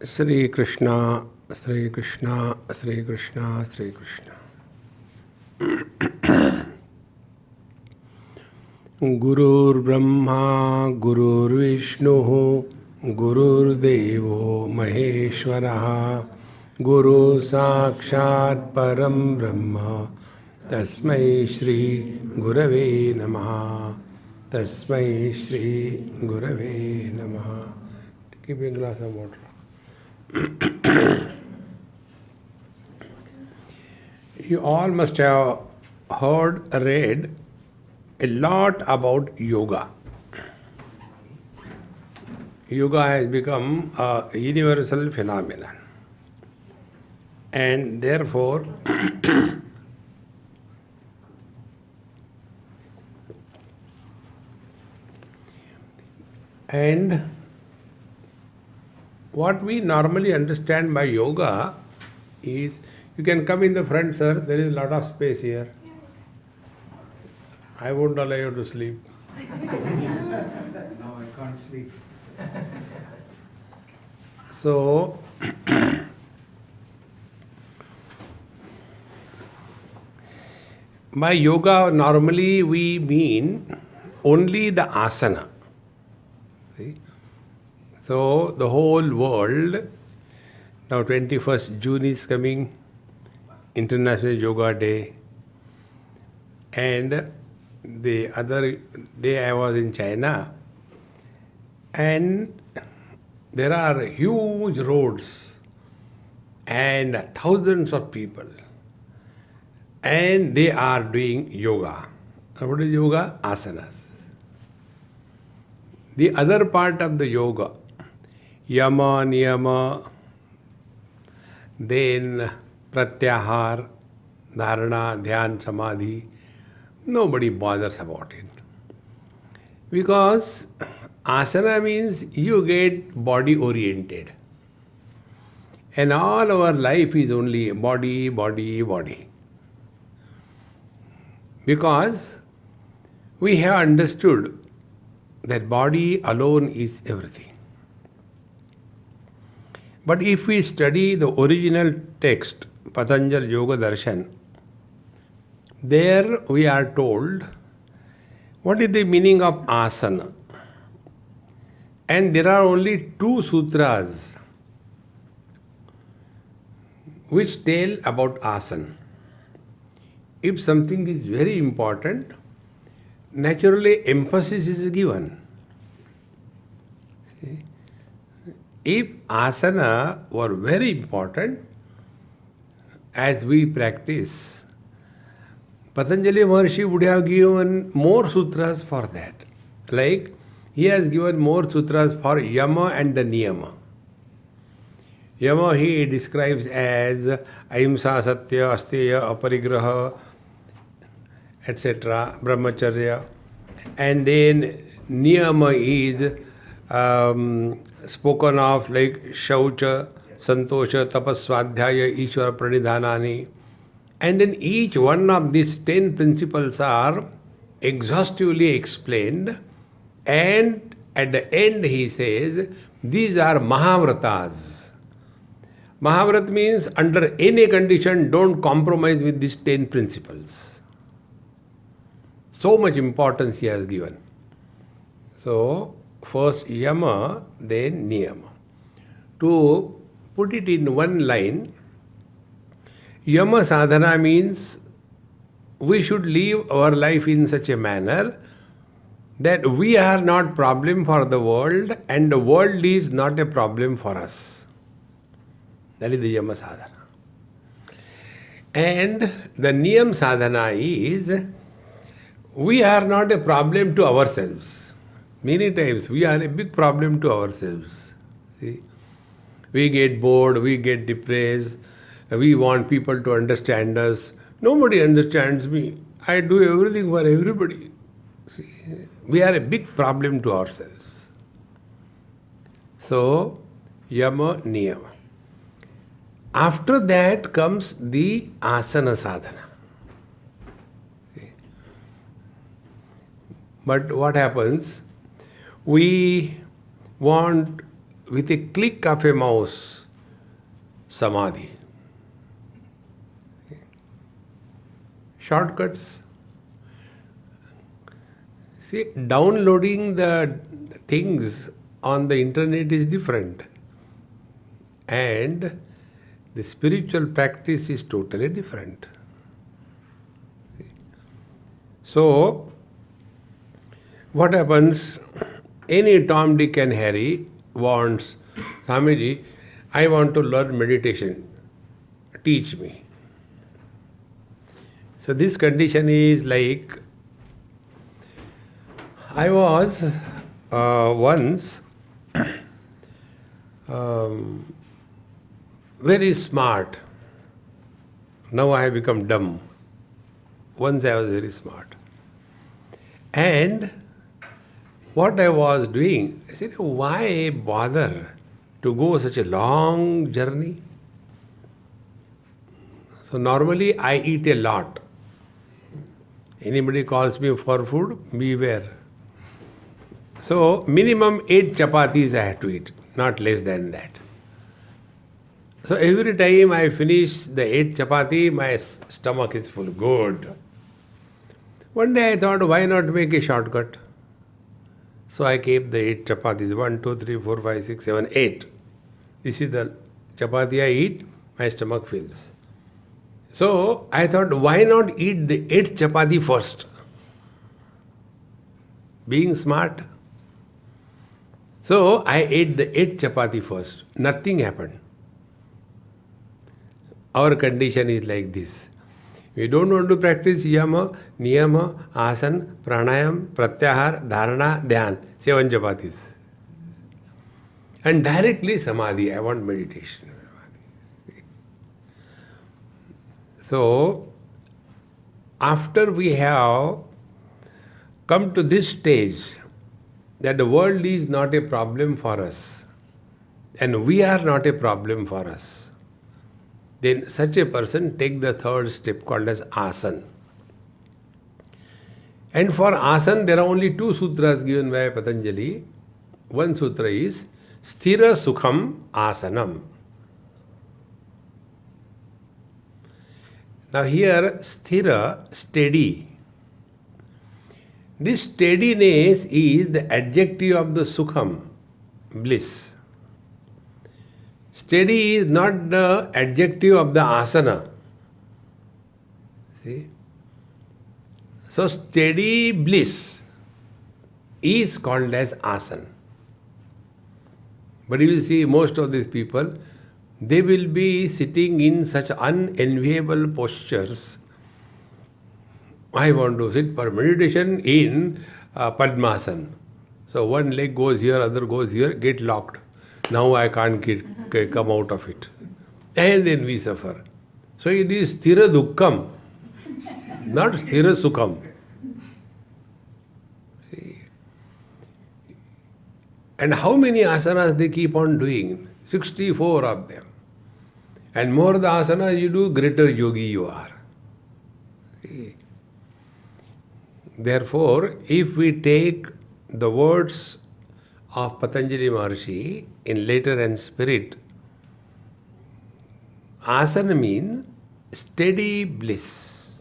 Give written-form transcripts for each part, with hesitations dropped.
Sri Krishna, Sri Krishna, Sri Krishna, Sri Krishna. Gurur Brahma, Gurur Vishnu, Gurur Devo Maheshwaraha, Guru Sakshat Param Brahma, Tasmai Shri Gurave Namaha, Tasmai Shri Gurave Namaha. Give me a glass of water. You all must have heard, read a lot about yoga. Yoga has become a universal phenomenon. And therefore, and what we normally understand by yoga is, you can come in the front, sir, there is a lot of space here. I won't allow you to sleep. No, I can't sleep. So, by yoga, normally we mean only the asana. See? So, the whole world, now 21st June is coming, International Yoga Day, and the other day I was in China, and there are huge roads and thousands of people, and they are doing yoga. And what is yoga? Asanas. The other part of the yoga, yama, niyama, then pratyahar, dharana, dhyan, samadhi, nobody bothers about it. Because asana means you get body oriented. And all our life is only body, body, body. Because we have understood that body alone is everything. But if we study the original text, Patanjali Yoga Darshan, there we are told what is the meaning of asana. And there are only 2 sutras which tell about asana. If something is very important, naturally emphasis is given. See? If asana were very important, as we practice, Patanjali Maharshi would have given more sutras for that. Like, he has given more sutras for yama and the niyama. Yama he describes as ahimsa, satya, asteya, aparigraha, etc., brahmacharya. And then niyama is spoken of like shaucha, santosha, tapaswadhyaya, ishvara pranidhanani. And then each one of these 10 principles are exhaustively explained, and at the end he says, these are mahavratas. Mahavrat means under any condition don't compromise with these 10 principles. So much importance he has given. So, first yama, then niyama. To put it in one line, yama sadhana means we should live our life in such a manner that we are not problem for the world and the world is not a problem for us. That is the yama sadhana. And the niyam sadhana is we are not a problem to ourselves. Many times we are a big problem to ourselves. See? We get bored, we get depressed, we want people to understand us. Nobody understands me. I do everything for everybody. See? We are a big problem to ourselves. So, yama, niyama. After that comes the asana sadhana. See? But what happens? We want with a click of a mouse, samadhi. Shortcuts. See, downloading the things on the internet is different. And the spiritual practice is totally different. So, what happens? Any Tom, Dick and Harry wants, Swamiji, I want to learn meditation. Teach me. So this condition is like, I was once very smart. Now I have become dumb. Once I was very smart. And what I was doing, I said, why bother to go such a long journey? So normally I eat a lot. Anybody calls me for food, beware. So minimum 8 chapatis I had to eat, not less than that. So every time I finish the 8 chapati, my stomach is full. Good. One day I thought, why not make a shortcut? So I kept the 8 chapatis. 1, 2, 3, 4, 5, 6, 7, 8. This is the chapati I eat, my stomach fills. So I thought, why not eat the 8th chapati first? Being smart. So I ate the 8th chapati first. Nothing happened. Our condition is like this. We don't want to practice yama, niyama, asan, pranayam, pratyahar, dharana, dhyan. 7 chapatis. And directly samadhi. I want meditation. So, after we have come to this stage that the world is not a problem for us and we are not a problem for us, then such a person take the 3rd step called as asan. And for asan there are only 2 sutras given by Patanjali. One sutra is Sthira Sukham Asanam. Now here, sthira, steady. This steadiness is the adjective of the sukham, bliss. Steady is not the adjective of the asana. See? So steady bliss is called as asana. But you will see most of these people, they will be sitting in such unenviable postures. I want to sit for meditation in Padmasana. So one leg goes here, other goes here, get locked. Now I can't come out of it. And then we suffer. So it is sthira dukkham, not sthira sukham. See? And how many asanas they keep on doing? 64 of them. And more the asanas you do, greater yogi you are. See? Therefore, if we take the words of Patanjali Maharshi in letter and spirit, asana means steady bliss.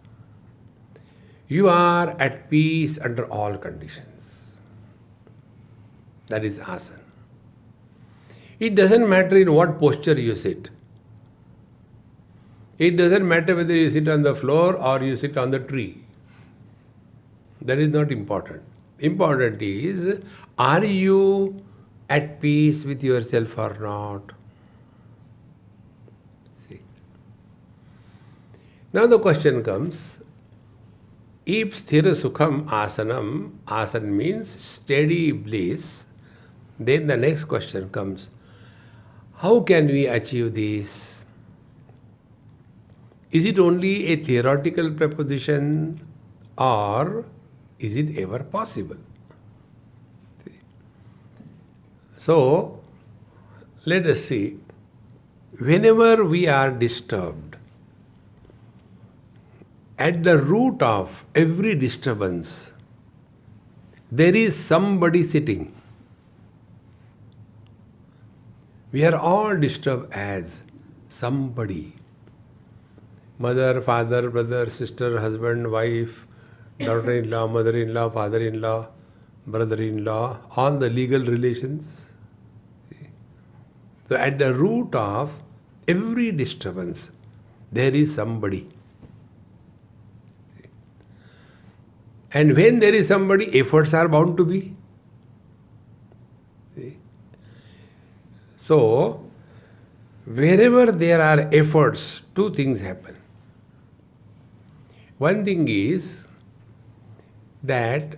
You are at peace under all conditions. That is asana. It doesn't matter in what posture you sit. It doesn't matter whether you sit on the floor or you sit on the tree. That is not important. Important is, are you at peace with yourself or not? See. Now the question comes, if sthira sukham asanam, asan means steady bliss, then the next question comes, how can we achieve this? Is it only a theoretical proposition or is it ever possible? So, let us see. Whenever we are disturbed, at the root of every disturbance, there is somebody sitting. We are all disturbed as somebody. Mother, father, brother, sister, husband, wife, daughter-in-law, mother-in-law, father-in-law, brother-in-law, all the legal relations. So at the root of every disturbance, there is somebody. And when there is somebody, efforts are bound to be. So, wherever there are efforts, two things happen. One thing is that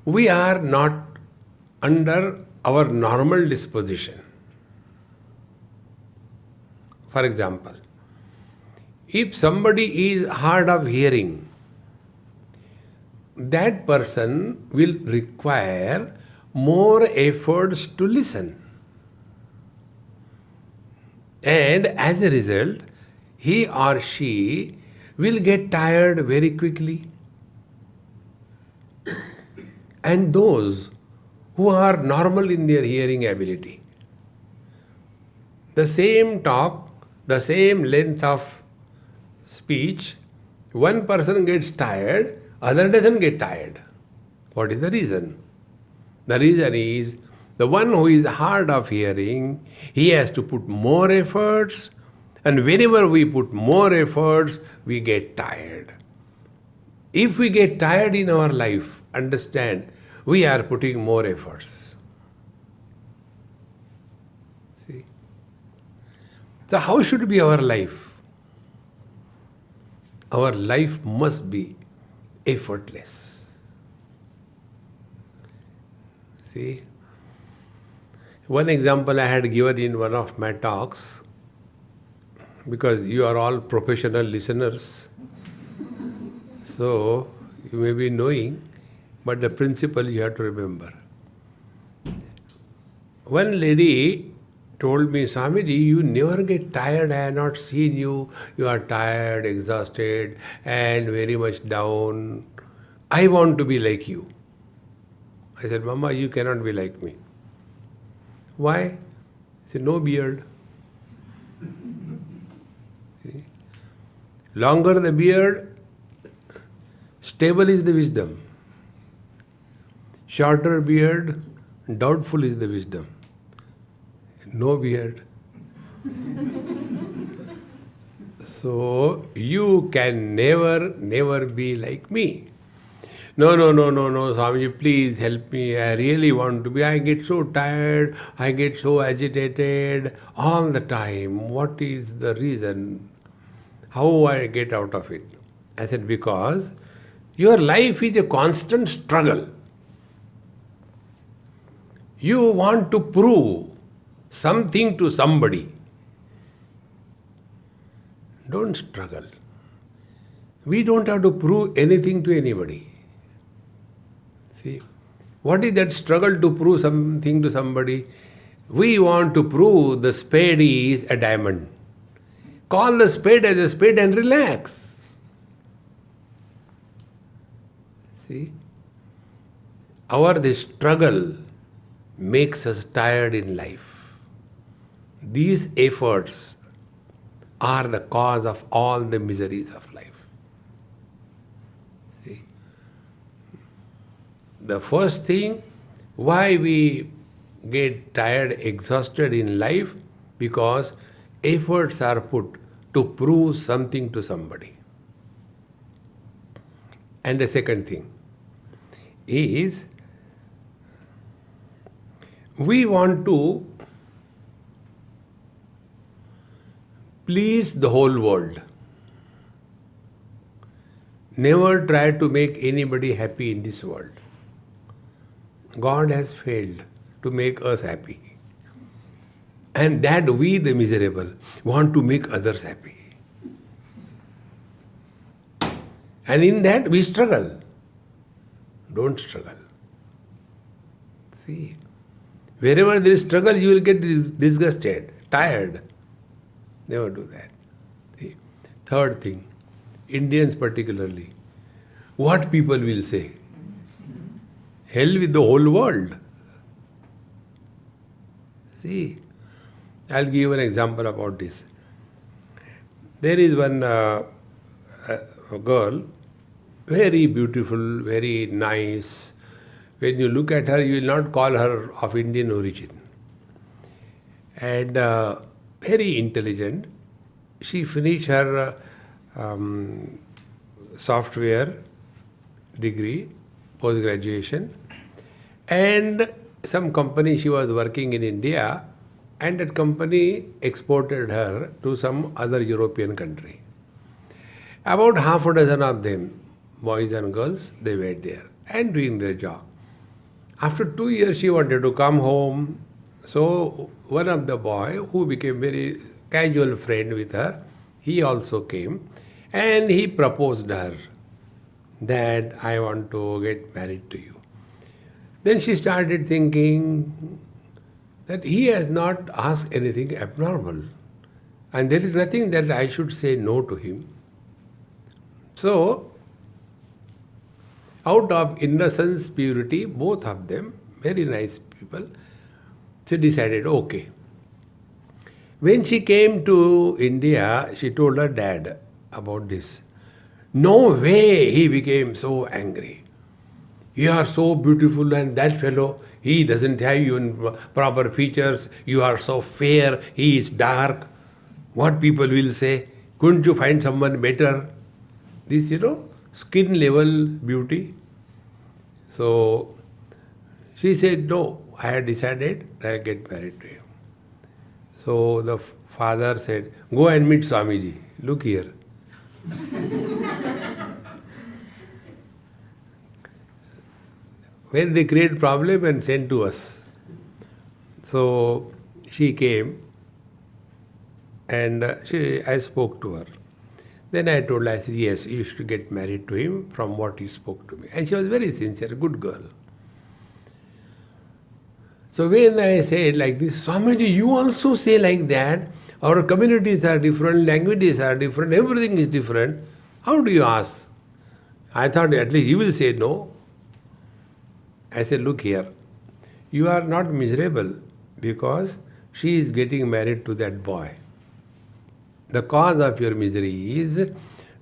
we are not under our normal disposition. For example, if somebody is hard of hearing, that person will require more efforts to listen. And as a result, he or she will get tired very quickly. And those who are normal in their hearing ability, the same talk, the same length of speech, one person gets tired, other doesn't get tired. What is the reason? The reason is the one who is hard of hearing, he has to put more efforts, and whenever we put more efforts, we get tired. If we get tired in our life, understand, we are putting more efforts. See? So how should be our life? Our life must be effortless. See? One example I had given in one of my talks, because you are all professional listeners, so you may be knowing, but the principle you have to remember. One lady told me, Swamiji, you never get tired. I have not seen you. You are tired, exhausted, and very much down. I want to be like you. I said, Mama, you cannot be like me. Why? She said, no beard. See? Longer the beard, stable is the wisdom. Shorter beard, doubtful is the wisdom. No beard. So you can never be like me. No, Swamiji, please help me. I really want to be. I get so tired, I get so agitated all the time. What is the reason? How I get out of it? I said, because your life is a constant struggle. You want to prove something to somebody. Don't struggle. We don't have to prove anything to anybody. See, what is that struggle to prove something to somebody? We want to prove the spade is a diamond. Call the spade as a spade and relax. See, this struggle makes us tired in life. These efforts are the cause of all the miseries of life. See? The first thing, why we get tired, exhausted in life, because efforts are put to prove something to somebody. And the second thing is, we want to please the whole world. Never try to make anybody happy in this world. God has failed to make us happy. And that we, the miserable, want to make others happy. And in that we struggle. Don't struggle. See, wherever there is struggle, you will get disgusted, tired. Never do that. See? Third thing, Indians particularly, what people will say? Hell with the whole world. See? See, I'll give you an example about this. There is one a girl, very beautiful, very nice. When you look at her, you will not call her of Indian origin. And very intelligent. She finished her software degree, post-graduation, and some company she was working in India, and that company exported her to some other European country. About half a dozen of them, boys and girls, they were there and doing their job. After 2 years, she wanted to come home. So one of the boy who became very casual friend with her, he also came and he proposed her that I want to get married to you. Then she started thinking that he has not asked anything abnormal and there is nothing that I should say no to him. So, out of innocence, purity, both of them, very nice people, she decided, okay. When she came to India, she told her dad about this. No way, he became so angry. You are so beautiful and that fellow, he doesn't have even proper features. You are so fair, he is dark. What people will say? Couldn't you find someone better? This, skin level beauty. So she said, no, I had decided I'll get married to him. So the father said, go and meet Swamiji. Look here. When they create problem and send to us. So she came and I spoke to her. Then I told her, I said, yes, you should get married to him from what you spoke to me. And she was very sincere, a good girl. So when I said like this, Swamiji, you also say like that, our communities are different, languages are different, everything is different. How do you ask? I thought at least he will say no. I said, look here, you are not miserable because she is getting married to that boy. The cause of your misery is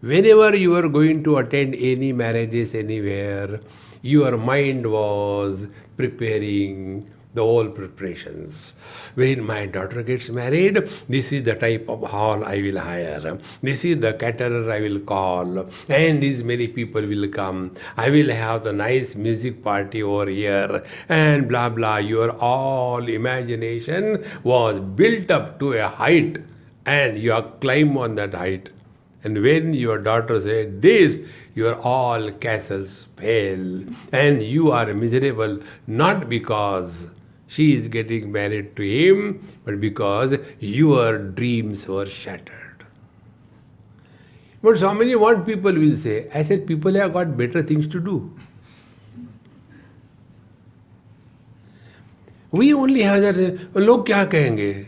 whenever you are going to attend any marriages anywhere, your mind was preparing the whole preparations. When my daughter gets married, this is the type of hall I will hire. This is the caterer I will call. And these many people will come. I will have the nice music party over here. And blah, blah. Your all imagination was built up to a height. And you are climb on that height. And when your daughter said this, your all castles fell. And you are miserable not because she is getting married to him, but because your dreams were shattered. But so many what people will say? I said, people have got better things to do. We only have that, log kya kahenge?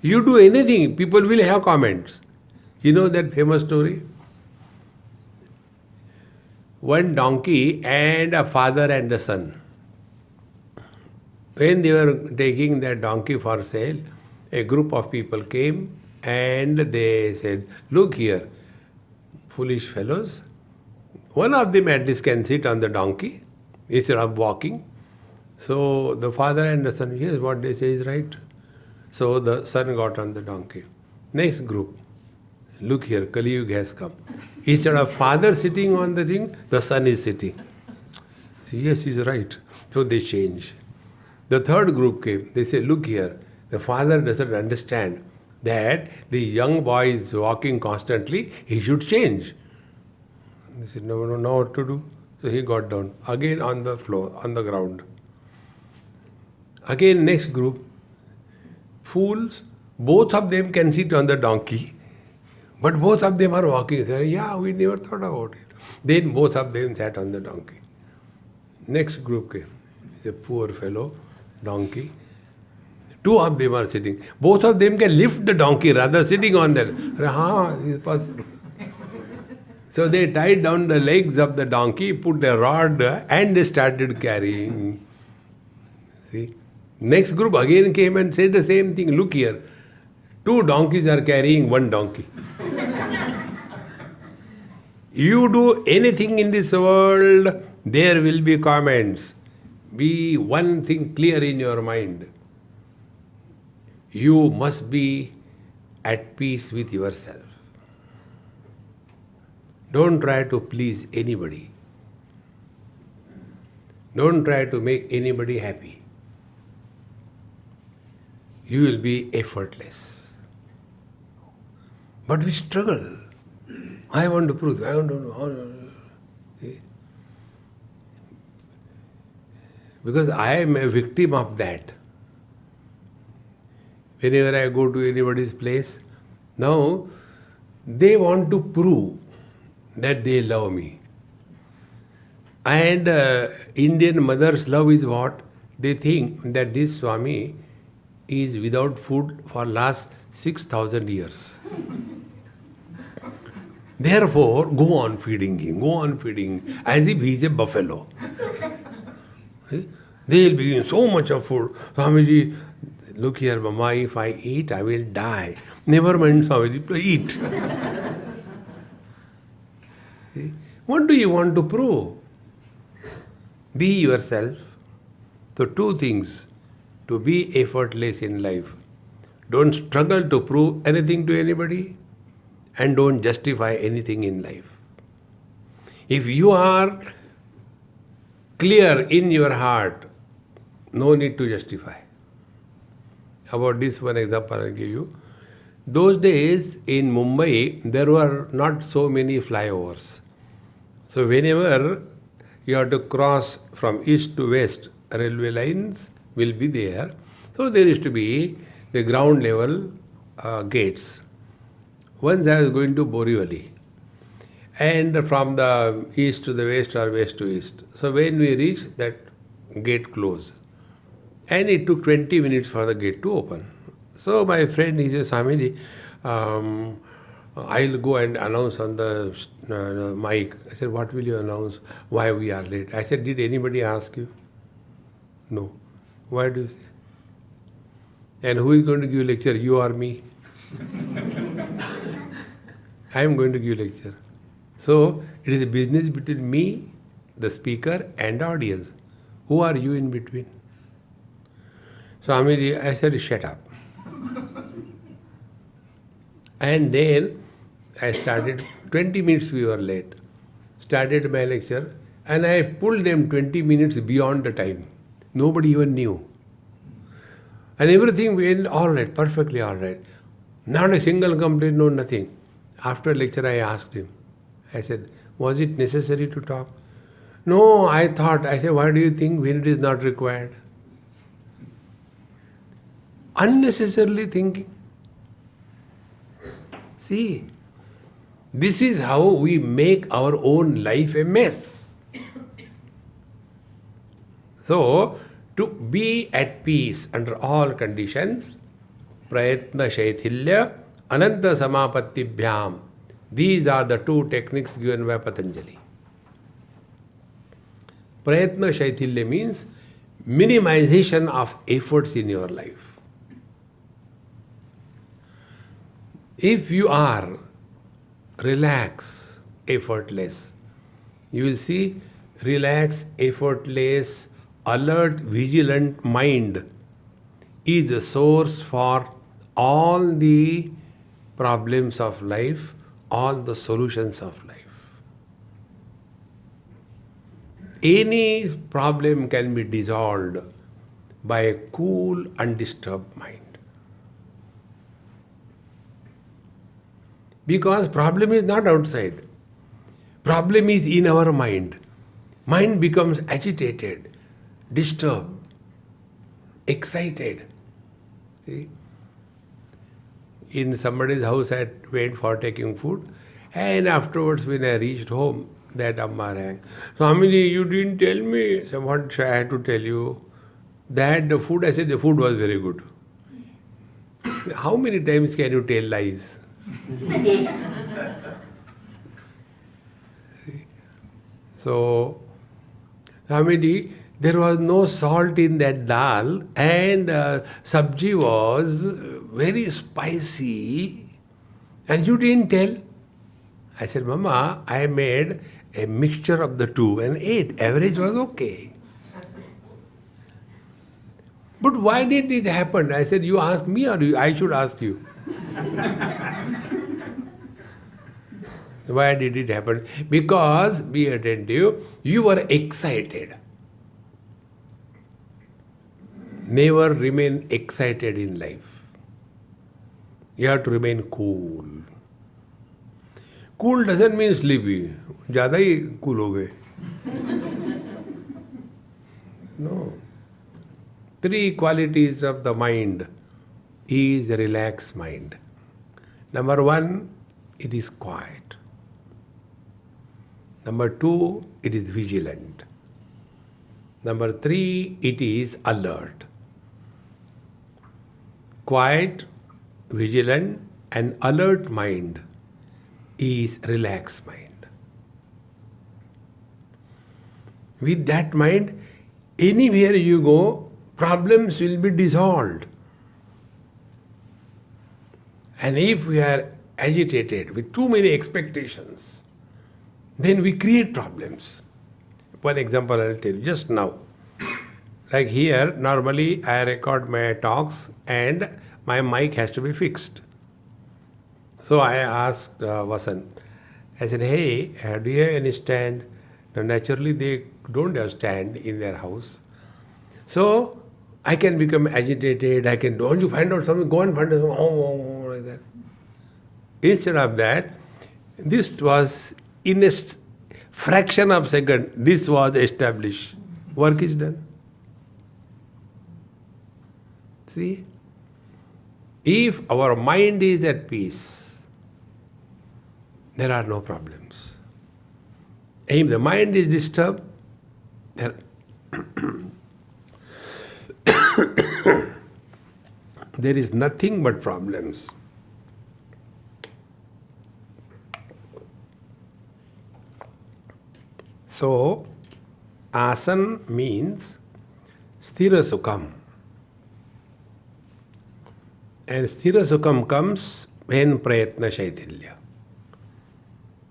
You do anything, people will have comments. You know that famous story? One donkey and a father and a son. When they were taking their donkey for sale, a group of people came and they said, look here, foolish fellows. One of them at least can sit on the donkey instead of walking. So the father and the son, yes, what they say is right. So the son got on the donkey. Next group, look here, Kali Yuga has come. Instead of father sitting on the thing, the son is sitting. So, yes, he's right. So they change. The third group came. They say, look here, the father doesn't understand that the young boy is walking constantly, he should change. They said, no, know what to do. So he got down. Again on the floor, on the ground. Again, next group, fools, both of them can sit on the donkey, but both of them are walking. They say, yeah, we never thought about it. Then both of them sat on the donkey. Next group came. A poor fellow, donkey. Two of them are sitting. Both of them can lift the donkey rather sitting on that. It's possible. So they tied down the legs of the donkey, put a rod, and they started carrying. See? Next group again came and said the same thing. Look here, 2 donkeys are carrying 1 donkey. You do anything in this world, there will be comments. Be one thing clear in your mind. You must be at peace with yourself. Don't try to please anybody. Don't try to make anybody happy. You will be effortless. But we struggle. I want to prove. I want to know. Because I am a victim of that. Whenever I go to anybody's place, now they want to prove that they love me. And Indian mother's love is what? They think that this Swami is without food for last 6,000 years. Therefore, go on feeding him, as if he is a buffalo. They will be giving so much of food. Swamiji, look here, Mama, if I eat, I will die. Never mind, Swamiji, eat. What do you want to prove? Be yourself. So 2 things to be effortless in life. Don't struggle to prove anything to anybody, and don't justify anything in life. If you are clear in your heart, no need to justify. About this one example I'll give you. Those days in Mumbai, there were not so many flyovers. So whenever you have to cross from east to west, railway lines will be there. So there used to be the ground level gates. Once I was going to Borivali, and from the east to the west or west to east. So when we reached, that gate closed. And it took 20 minutes for the gate to open. So my friend, he says, Swamiji, I'll go and announce on the mic. I said, what will you announce? Why we are late? I said, did anybody ask you? No. Why do you say? And who is going to give lecture, you or me? I am going to give lecture. So it is a business between me, the speaker, and the audience. Who are you in between? Swamiji, I said, shut up. And then I started, 20 minutes we were late. Started my lecture, and I pulled them 20 minutes beyond the time. Nobody even knew. And everything went all right, perfectly all right. Not a single complaint, no nothing. After lecture I asked him. I said, was it necessary to talk? No, I said, why do you think when it is not required? Unnecessarily thinking. See, this is how we make our own life a mess. So, to be at peace under all conditions, prayatna shaithilya, ananta samapattibhyam. These are the 2 techniques given by Patanjali. Prayatna shaithilya means minimization of efforts in your life. If you are relaxed, effortless, you will see relaxed, effortless, alert, vigilant mind is the source for all the problems of life, all the solutions of life. Any problem can be dissolved by a cool, undisturbed mind. Because problem is not outside. Problem is in our mind. Mind becomes agitated, disturbed, excited. See? In somebody's house I went for taking food, and afterwards when I reached home, that Amma rang. Swamiji, you didn't tell me. So what I had to tell you? That the food, I said the food was very good. How many times can you tell lies? So, Swamiji, There was no salt in that dal, and sabji was very spicy, and you didn't tell. I said, Mama, I made a mixture of the two and ate. Average was okay. But why did it happen? I said, you ask me or I should ask you? Why did it happen? Because, be attentive, you were excited. Never remain excited in life. You have to remain cool. Cool doesn't mean sleepy. ज़्यादा ही cool हो गए. No. 3 qualities of the mind is a relaxed mind. Number 1, it is quiet. Number 2, it is vigilant. Number 3, it is alert. Quiet, vigilant and alert mind is relaxed mind. With that mind, anywhere you go, problems will be dissolved. And if we are agitated with too many expectations, then we create problems. One example I'll tell you just now. Like here, normally I record my talks and my mic has to be fixed. So I asked Vasant, I said, hey, do you have any stand? Now naturally they don't have stand in their house. So I can become agitated, don't you find out something, go and find out something, like that. Instead of that, this was in a fraction of a second, this was established. Work is done. See? If our mind is at peace, there are no problems. If the mind is disturbed, there is nothing but problems. So, asan means sthira sukham. And sthira sukham comes when prayatna shaitilya.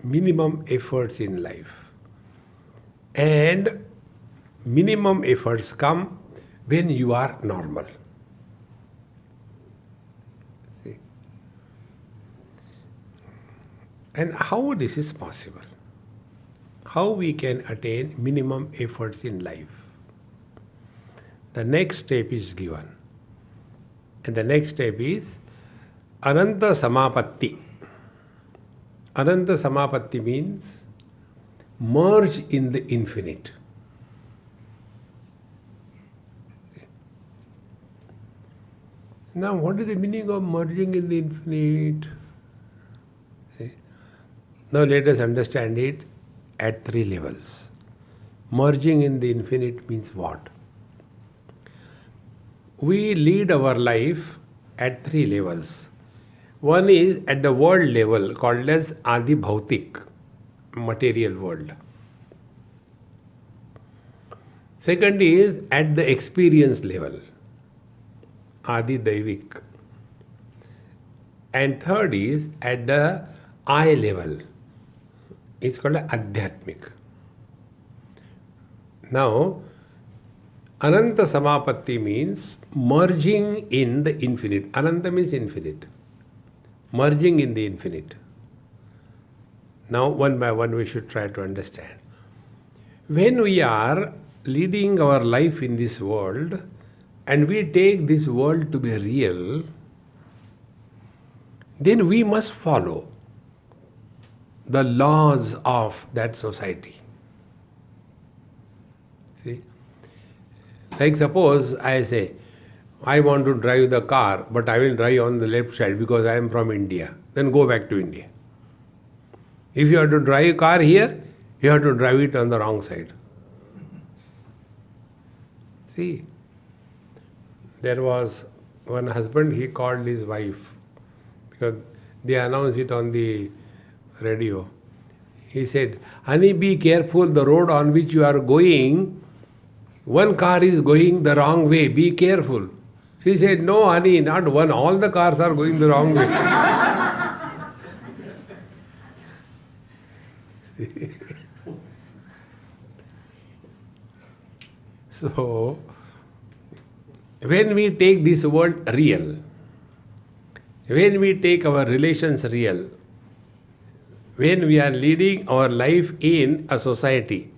Minimum efforts in life. And minimum efforts come when you are normal. See? And how this is possible? How we can attain minimum efforts in life? The next step is given. And the next step is Ananta Samapatti. Ananta Samapatti means merge in the infinite. Now, what is the meaning of merging in the infinite? See? Now, let us understand it at 3 levels. Merging in the infinite means what? We lead our life at 3 levels. One is at the world level called as Adi Bhautik, material world. Second is at the experience level, Adi Daivik. And third is at the I level. It's called Adhyatmik. Now, Ananta Samapatti means merging in the infinite. Ananta means infinite. Merging in the infinite. Now, one by one we should try to understand. When we are leading our life in this world and we take this world to be real, then we must follow the laws of that society. See? Like suppose I say, I want to drive the car, but I will drive on the left side because I am from India. Then go back to India. If you have to drive a car here, you have to drive it on the wrong side. See, there was one husband, he called his wife because they announced it on the radio. He said, honey, be careful, the road on which you are going, one car is going the wrong way, be careful. She said, no honey, not one, all the cars are going the wrong way. So, when we take this world real, when we take our relations real, when we are leading our life in a society,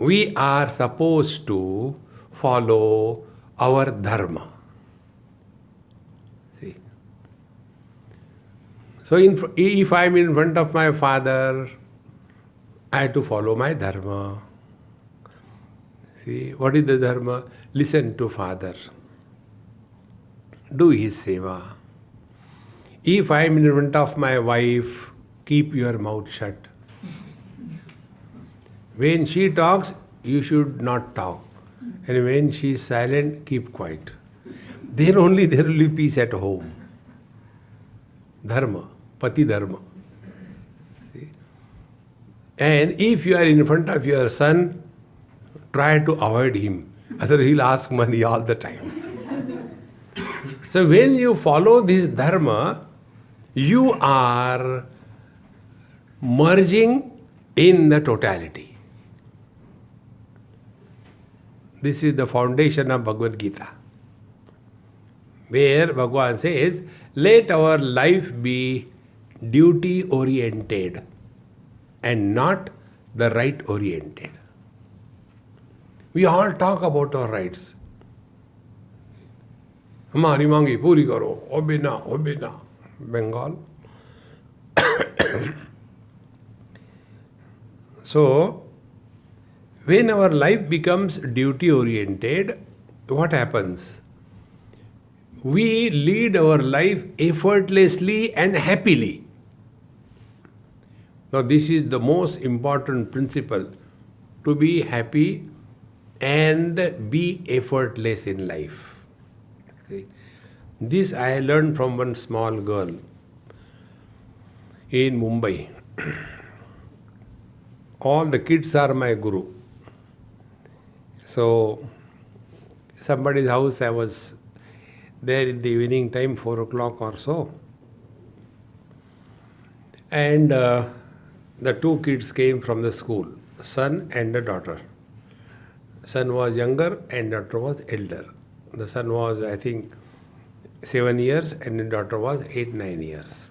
we are supposed to follow our dharma. See? So if I am in front of my father, I have to follow my dharma. See, what is the dharma? Listen to father. Do his seva. If I am in front of my wife, keep your mouth shut. When she talks, you should not talk. And when she is silent, keep quiet. Then only there will be peace at home. Dharma, pati dharma. See? And if you are in front of your son, try to avoid him. Otherwise he'll ask money all the time. So when you follow this dharma, you are merging in the totality. This is the foundation of Bhagavad Gita, where Bhagavan says, let our life be duty-oriented and not the right-oriented. We all talk about our rights. Hamari mangi puri karo, obina, Bengal. So, when our life becomes duty-oriented, what happens? We lead our life effortlessly and happily. Now, this is the most important principle, to be happy and be effortless in life. Okay. This I learned from one small girl in Mumbai. All the kids are my guru. So, somebody's house, I was there in the evening time, 4 o'clock or so. And the two kids came from the school, son and a daughter. Son was younger and daughter was elder. The son was, I think, 7 years and the daughter was 8-9 years.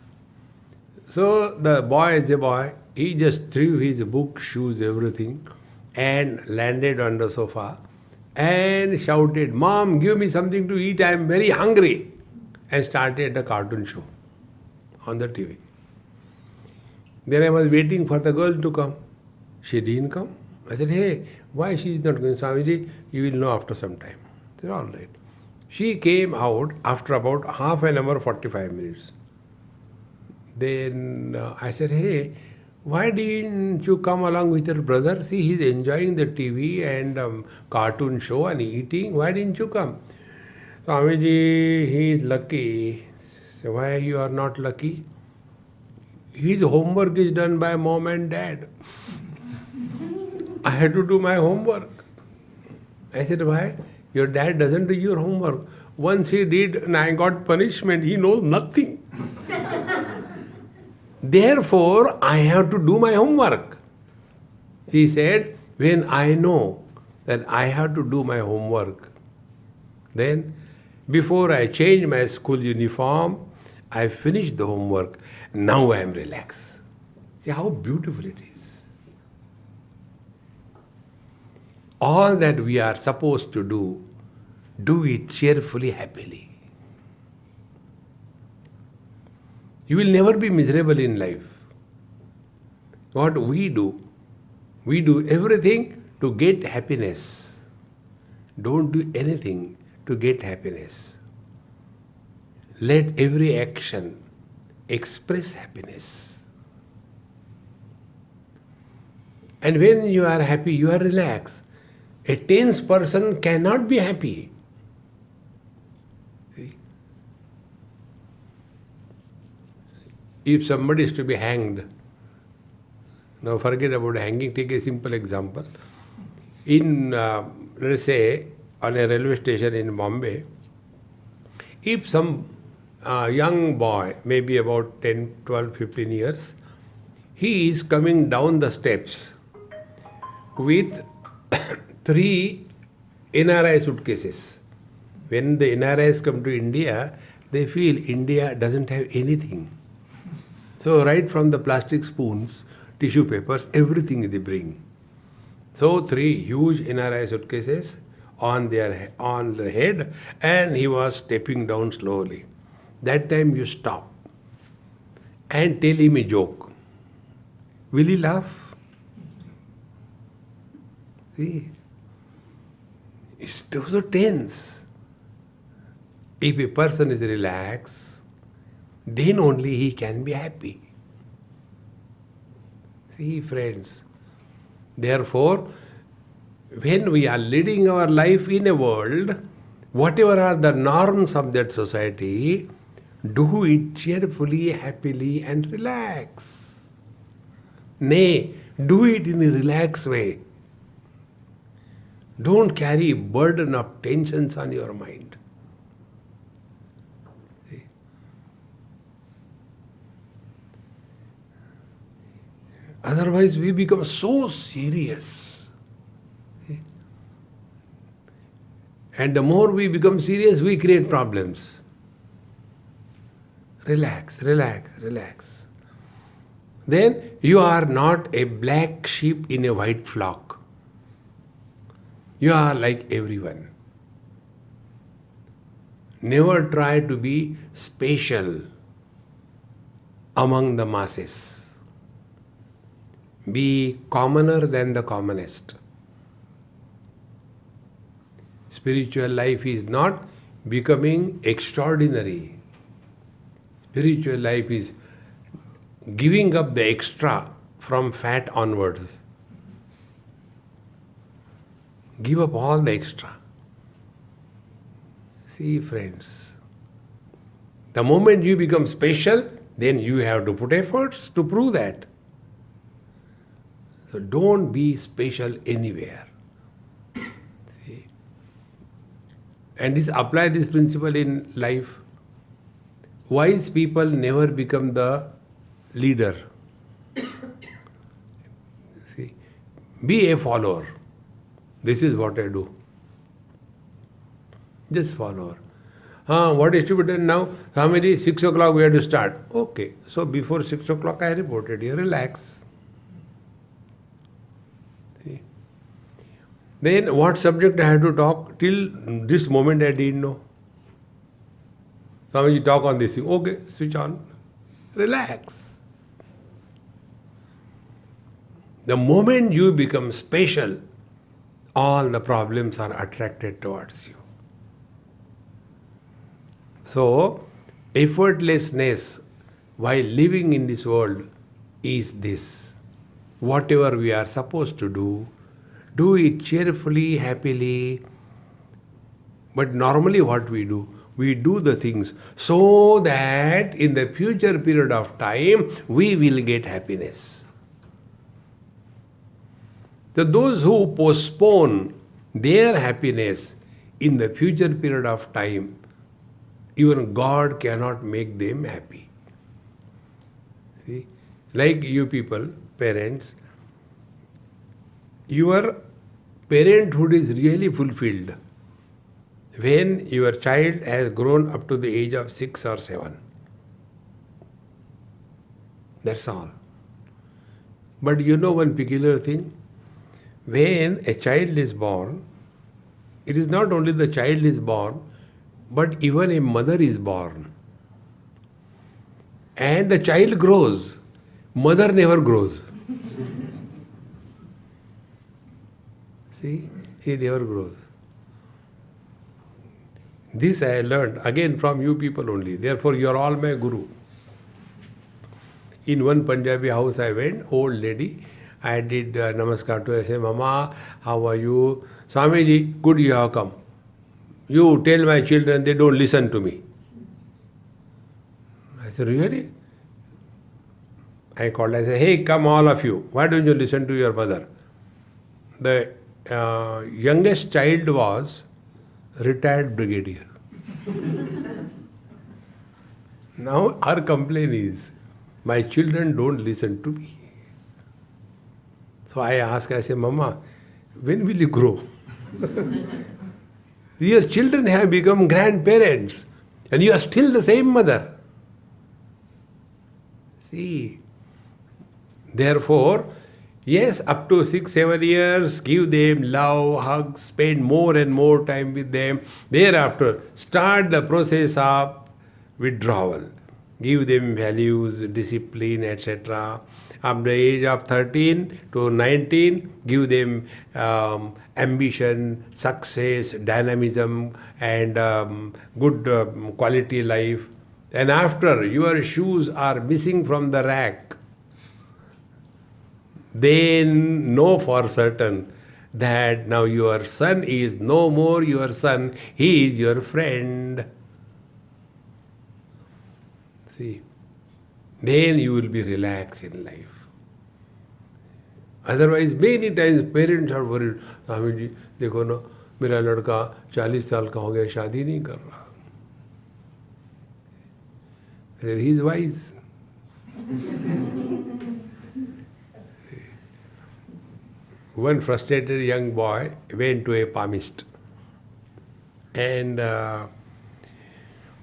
So the boy is a boy, he just threw his book, shoes, everything, and landed on the sofa and shouted, Mom, give me something to eat, I am very hungry, and started a cartoon show on the TV. Then I was waiting for the girl to come. She didn't come. I said, hey, why she is not going? Swamiji, you will know after some time. They said, all right. She came out after about half an hour, 45 minutes. Then I said, hey, why didn't you come along with your brother? See, he's enjoying the TV and cartoon show and eating. Why didn't you come? Swamiji, he is lucky. So why you are not lucky? His homework is done by mom and dad. I had to do my homework. I said, why? Your dad doesn't do your homework. Once he did and I got punishment, he knows nothing. Therefore, I have to do my homework. She said, when I know that I have to do my homework, then before I change my school uniform, I finish the homework. Now I am relaxed. See how beautiful it is. All that we are supposed to do it cheerfully, happily. You will never be miserable in life. What we do everything to get happiness. Don't do anything to get happiness. Let every action express happiness. And when you are happy, you are relaxed. A tense person cannot be happy. See? If somebody is to be hanged, now forget about hanging, take a simple example. in, let us say, on a railway station in Bombay, if some young boy, maybe about 10, 12, 15 years, he is coming down the steps with three NRI suitcases. When the NRIs come to India, they feel India doesn't have anything. So right from the plastic spoons, tissue papers, everything they bring. So three huge NRI suitcases on their head, and he was stepping down slowly. That time you stop and tell him a joke. Will he laugh? See, it's so tense. If a person is relaxed, then only he can be happy. See, friends. Therefore, when we are leading our life in a world, whatever are the norms of that society, do it cheerfully, happily, and relax. Nay, do it in a relaxed way. Don't carry burden of tensions on your mind. See? Otherwise, we become so serious. See? And the more we become serious, we create problems. Relax, relax, relax. Then you are not a black sheep in a white flock. You are like everyone. Never try to be special among the masses. Be commoner than the commonest. Spiritual life is not becoming extraordinary. Spiritual life is giving up the extra from fat onwards. Give up all the extra. See, friends, the moment you become special, then you have to put efforts to prove that. So don't be special anywhere. See? And apply this principle in life. Wise people never become the leader. See? Be a follower. This is what I do. Just follower. What is to be done now? Swamiji, 6 o'clock we have to start. Okay. So before 6 o'clock I reported you. Relax. See? Then what subject I have to talk? Till this moment I didn't know. Swamiji, talk on this thing. Okay, switch on. Relax. The moment you become special, all the problems are attracted towards you. So, effortlessness while living in this world is this. Whatever we are supposed to do it cheerfully, happily. But normally what we do the things so that in the future period of time, we will get happiness. So those who postpone their happiness in the future period of time, even God cannot make them happy. See? Like you people, parents, your parenthood is really fulfilled when your child has grown up to the age of 6 or 7. That's all. But you know one peculiar thing? When a child is born, it is not only the child is born, but even a mother is born. And the child grows. Mother never grows. See? She never grows. This I learned again from you people only. Therefore, you are all my guru. In one Punjabi house I went, old lady. I did namaskar to her. I said, Mama, how are you? Swamiji, good you have come. You tell my children they don't listen to me. I said, really? I called. I said, hey, come all of you. Why don't you listen to your mother? The youngest child was retired brigadier. Now our complaint is, my children don't listen to me. So I say, Mama, when will you grow? Your children have become grandparents and you are still the same mother. See, therefore, yes, up to 6-7 years, give them love, hugs, spend more and more time with them. Thereafter, start the process of withdrawal. Give them values, discipline, etc. From the age of 13 to 19, give them ambition, success, dynamism, and good quality life. And after your shoes are missing from the rack, then know for certain that now your son is no more your son, he is your friend. See, then you will be relaxed in life. Otherwise, many times parents are worried, Swami ji देखो ना मेरा लड़का 40 साल का हो गया शादी नहीं कर रहा. He is wise. One frustrated young boy went to a palmist. And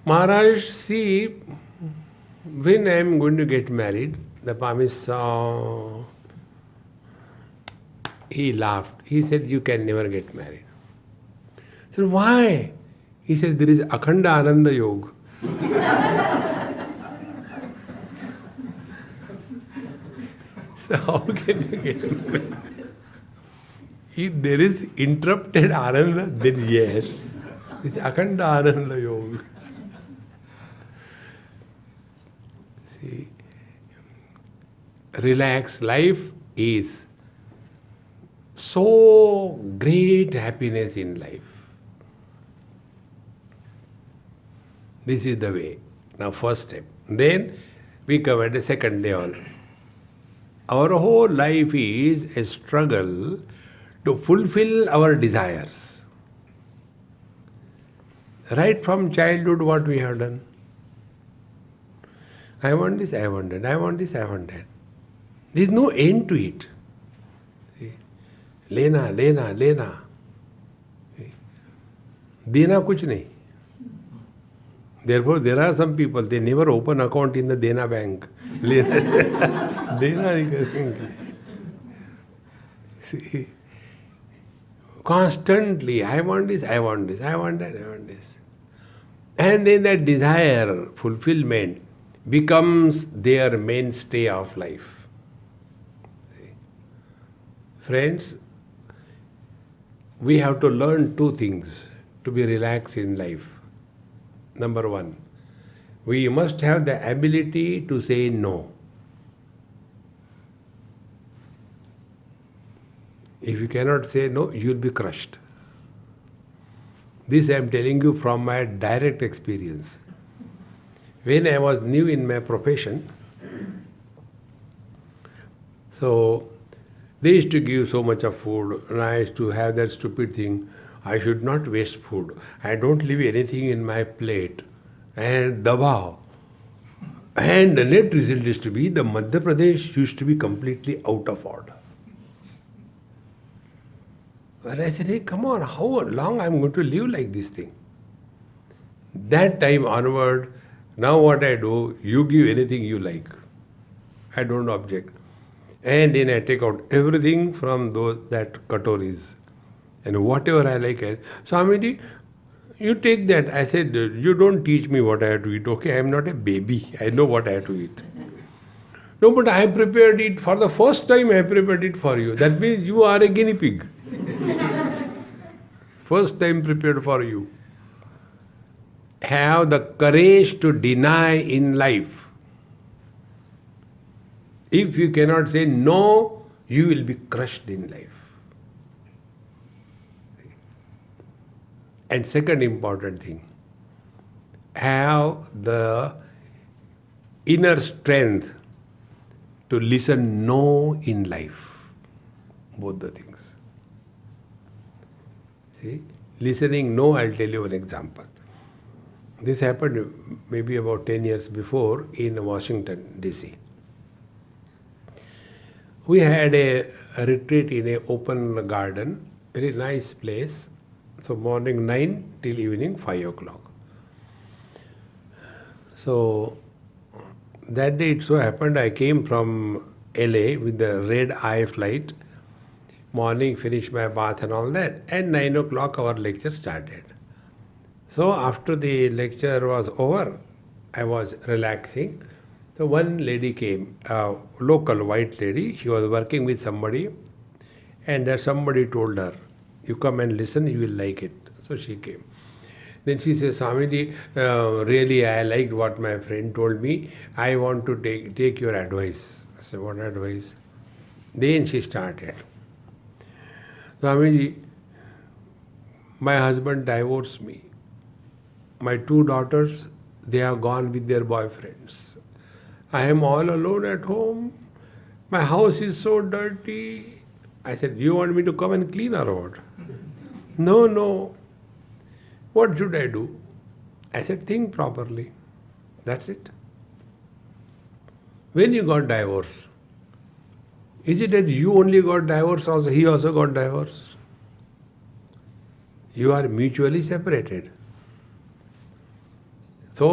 Maharaj, see, when I am going to get married, the palmist saw, he laughed. He said, you can never get married. I said, why? He said, there is Akhanda Ananda Yoga. So how can you get married? If there is interrupted Ananda, then yes. It's Akhanda Ananda Yoga. See, relaxed life is so great happiness in life. This is the way. Now first step. Then we come at the second level. Our whole life is a struggle to fulfill our desires. Right from childhood, what we have done? I want this, I want that, I want this, I want that. There is no end to it. See? Lena, lena, lena. See? Dena kuch nahi. Therefore, there are some people, they never open account in the Dena bank. Dena nahi karenge. See? Constantly, I want this, I want this, I want that, I want this. And then that desire, fulfillment, becomes their mainstay of life. See? Friends, we have to learn two things to be relaxed in life. Number one, we must have the ability to say no. If you cannot say no, you will be crushed. This I am telling you from my direct experience. When I was new in my profession, so they used to give so much of food, and I used to have that stupid thing, I should not waste food. I don't leave anything in my plate. And dabao. And the net result is to be, the Madhya Pradesh used to be completely out of order. And I said, hey, come on, how long I'm going to live like this thing? That time onward, now what I do, you give anything you like. I don't object. And then I take out everything from that katoris. And whatever I like, Swamiji, you take that. I said, you don't teach me what I have to eat. Okay, I am not a baby. I know what I have to eat. No, but I prepared it. For the first time, I prepared it for you. That means you are a guinea pig. First time prepared for you. Have the courage to deny in life. If you cannot say no, you will be crushed in life. And second important thing, have the inner strength to listen no in life. Both the things. See, listening, no, I'll tell you an example. This happened maybe about 10 years before in Washington, D.C. We had a retreat in an open garden, very nice place. So morning 9 till evening 5 o'clock. So that day it so happened I came from LA with the red eye flight. Morning finished my bath and all that. And 9 o'clock our lecture started. So after the lecture was over, I was relaxing. So one lady came, a local white lady. She was working with somebody, and somebody told her, "You come and listen, you will like it." So she came. Then she says, "Swamiji, really I liked what my friend told me. I want to take your advice." I said, "What advice?" Then she started. "Swamiji, my husband divorced me. My 2 daughters, they are gone with their boyfriends. I am all alone at home. My house is so dirty." I said, "You want me to come and clean or what?" "No, no. What should I do?" I said, "Think properly. That's it. When you got divorced, is it that you only got divorced or he also got divorced? You are mutually separated. So,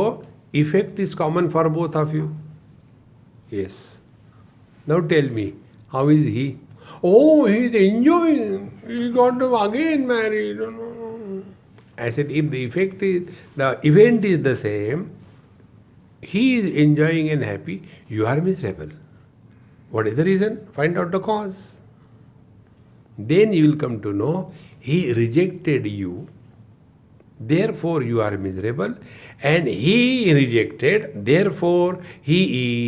effect is common for both of you." "Yes." "Now tell me, how is he?" "Oh, he is enjoying. He got again married." I said, if the event is the same, he is enjoying and happy, you are miserable. What is the reason? Find out the cause. Then you will come to know he rejected you, therefore you are miserable, and he rejected, therefore he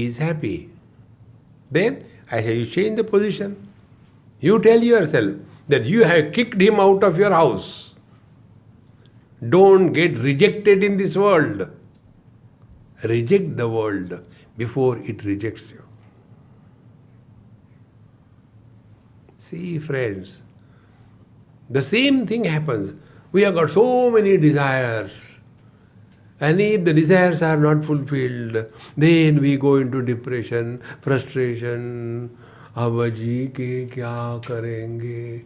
is happy. Then I say, you change the position. You tell yourself that you have kicked him out of your house. Don't get rejected in this world. Reject the world before it rejects you. See, friends, the same thing happens. We have got so many desires. And if the desires are not fulfilled, then we go into depression, frustration. अब जी के क्या करेंगे?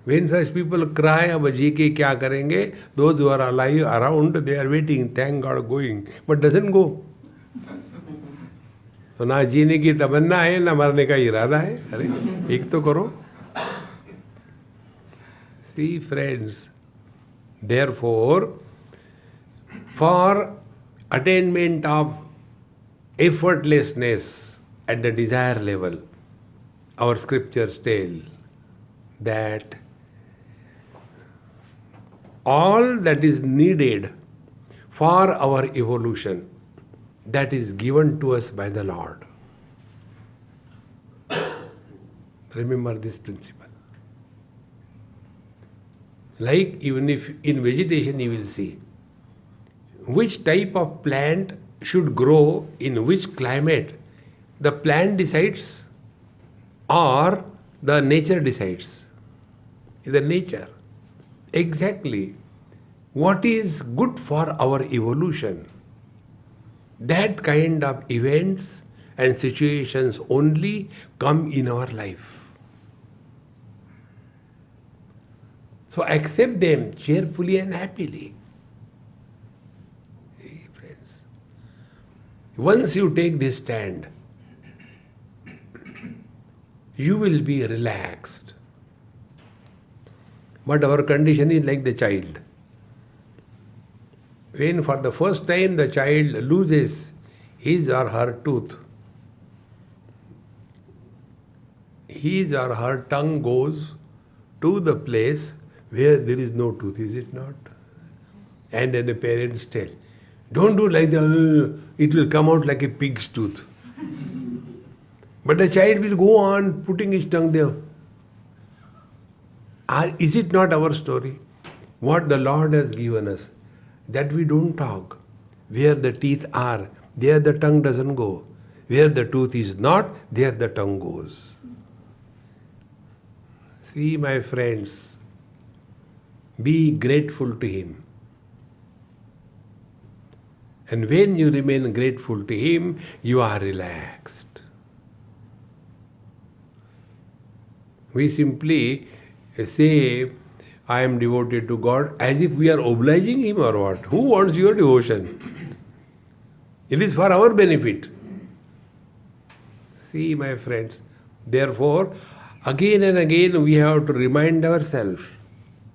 When such people cry, अब जी के क्या करेंगे? Those who are alive around, they are waiting, thank God going, but doesn't go. तो ना जीने की तमन्ना है, ना मरने का इरादा है. अरे एक तो करो. See, friends, therefore, for attainment of effortlessness at the desire level, our scriptures tell that all that is needed for our evolution, that is given to us by the Lord. Remember this principle. Like even if in vegetation you will see, which type of plant should grow in which climate, the plant decides or the nature decides? The nature. Exactly. What is good for our evolution? That kind of events and situations only come in our life. So accept them cheerfully and happily. Hey, friends. Once you take this stand, you will be relaxed. But our condition is like the child. When for the first time the child loses his or her tooth, his or her tongue goes to the place where there is no tooth, is it not? And then the parents tell, don't do like that, it will come out like a pig's tooth. But the child will go on putting his tongue there. Is it not our story? What the Lord has given us, that we don't talk. Where the teeth are, there the tongue doesn't go. Where the tooth is not, there the tongue goes. See, my friends, Be grateful to him. And when you remain grateful to him, you are relaxed. We simply say, I am devoted to God, as if we are obliging him or what. Who wants your devotion? It is for our benefit. See, my friends, therefore, again and again we have to remind ourselves,